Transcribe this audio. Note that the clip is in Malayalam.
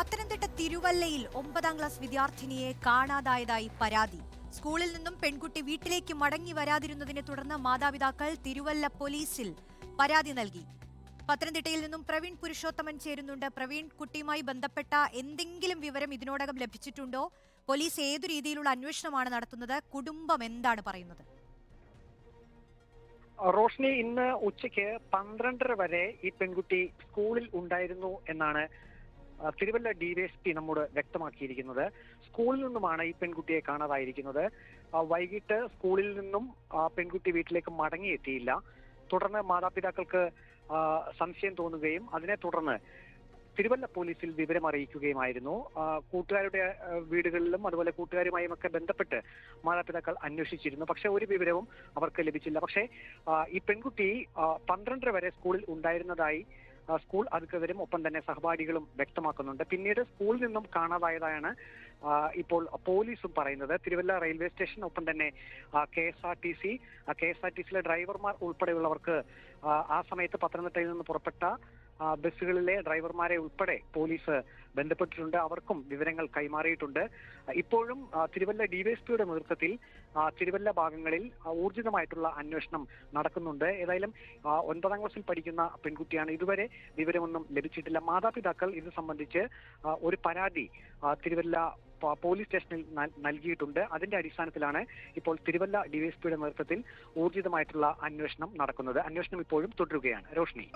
പത്തനംതിട്ട തിരുവല്ലയിൽ 9ാം ക്ലാസ് വിദ്യാർത്ഥിനിയെ കാണാതായതായി പരാതി. സ്കൂളിൽ നിന്നും പെൺകുട്ടി വീട്ടിലേക്ക് മടങ്ങി വരാതിരുന്നതിനെ തുടർന്ന് മാതാപിതാക്കൾ തിരുവല്ല പോലീസിൽ പരാതി നൽകി. പത്തനംതിട്ടയിൽ നിന്നും പ്രവീൺ പുരുഷോത്തമൻ ചേരുന്നുണ്ട്. പ്രവീൺ, കുട്ടിയുമായി ബന്ധപ്പെട്ട എന്തെങ്കിലും വിവരം ഇതിനോടകം ലഭിച്ചിട്ടുണ്ടോ? പോലീസ് ഏതു രീതിയിലുള്ള അന്വേഷണമാണ് നടത്തുന്നത്? കുടുംബം എന്താണ് പറയുന്നത്? റോഷ്നി, ഇന്ന് ഉച്ചയ്ക്ക് 12:30 വരെ ഈ പെൺകുട്ടി സ്കൂളിൽ ഉണ്ടായിരുന്നു എന്നാണ് തിരുവല്ല ഡിവൈഎസ്പി നമ്മോട് വ്യക്തമാക്കിയിരിക്കുന്നത്. സ്കൂളിൽ നിന്നുമാണ് ഈ പെൺകുട്ടിയെ കാണാതായിരിക്കുന്നത്. വൈകിട്ട് സ്കൂളിൽ നിന്നും പെൺകുട്ടി വീട്ടിലേക്ക് മടങ്ങിയെത്തിയില്ല. തുടർന്ന് മാതാപിതാക്കൾക്ക് സംശയം തോന്നുകയും അതിനെ തുടർന്ന് തിരുവല്ല പോലീസിൽ വിവരം അറിയിക്കുകയുമായിരുന്നു. കൂട്ടുകാരുടെ വീടുകളിലും അതുപോലെ കൂട്ടുകാരുമായും ഒക്കെ ബന്ധപ്പെട്ട് മാതാപിതാക്കൾ അന്വേഷിച്ചിരുന്നു. പക്ഷെ ഒരു വിവരവും അവർക്ക് ലഭിച്ചില്ല. പക്ഷേ ഈ പെൺകുട്ടി 12:30 വരെ സ്കൂളിൽ ഉണ്ടായിരുന്നതായി സ്കൂൾ അധികൃതരും ഒപ്പം തന്നെ സഹപാഠികളും വ്യക്തമാക്കുന്നുണ്ട്. പിന്നീട് സ്കൂളിൽ നിന്നും കാണാതായതാണ് ഇപ്പോൾ പോലീസും പറയുന്നത്. തിരുവല്ല റെയിൽവേ സ്റ്റേഷൻ ഒപ്പം തന്നെ KSRTC ഡ്രൈവർമാർ ഉൾപ്പെടെയുള്ളവർക്ക് ആ സമയത്ത് പത്തനംതിട്ടയിൽ നിന്ന് പുറപ്പെട്ട ബസ്സുകളിലെ ഡ്രൈവർമാരെ ഉൾപ്പെടെ പോലീസ് ബന്ധപ്പെട്ടിട്ടുണ്ട്. അവർക്കും വിവരങ്ങൾ കൈമാറിയിട്ടുണ്ട്. ഇപ്പോഴും തിരുവല്ല ഡിവൈഎസ്പിയുടെ നേതൃത്വത്തിൽ തിരുവല്ല ഭാഗങ്ങളിൽ ഊർജിതമായിട്ടുള്ള അന്വേഷണം നടക്കുന്നുണ്ട്. ഏതായാലും 9ാം ക്ലാസ്സിൽ പഠിക്കുന്ന പെൺകുട്ടിയാണ്. ഇതുവരെ വിവരമൊന്നും ലഭിച്ചിട്ടില്ല. മാതാപിതാക്കൾ ഇത് സംബന്ധിച്ച് ഒരു പരാതി തിരുവല്ല പോലീസ് സ്റ്റേഷനിൽ നൽകിയിട്ടുണ്ട്. അതിന്റെ അടിസ്ഥാനത്തിലാണ് ഇപ്പോൾ തിരുവല്ല ഡിവൈഎസ്പിയുടെ നേതൃത്വത്തിൽ ഊർജിതമായിട്ടുള്ള അന്വേഷണം നടക്കുന്നത്. അന്വേഷണം ഇപ്പോഴും തുടരുകയാണ്. രോഷ്നി.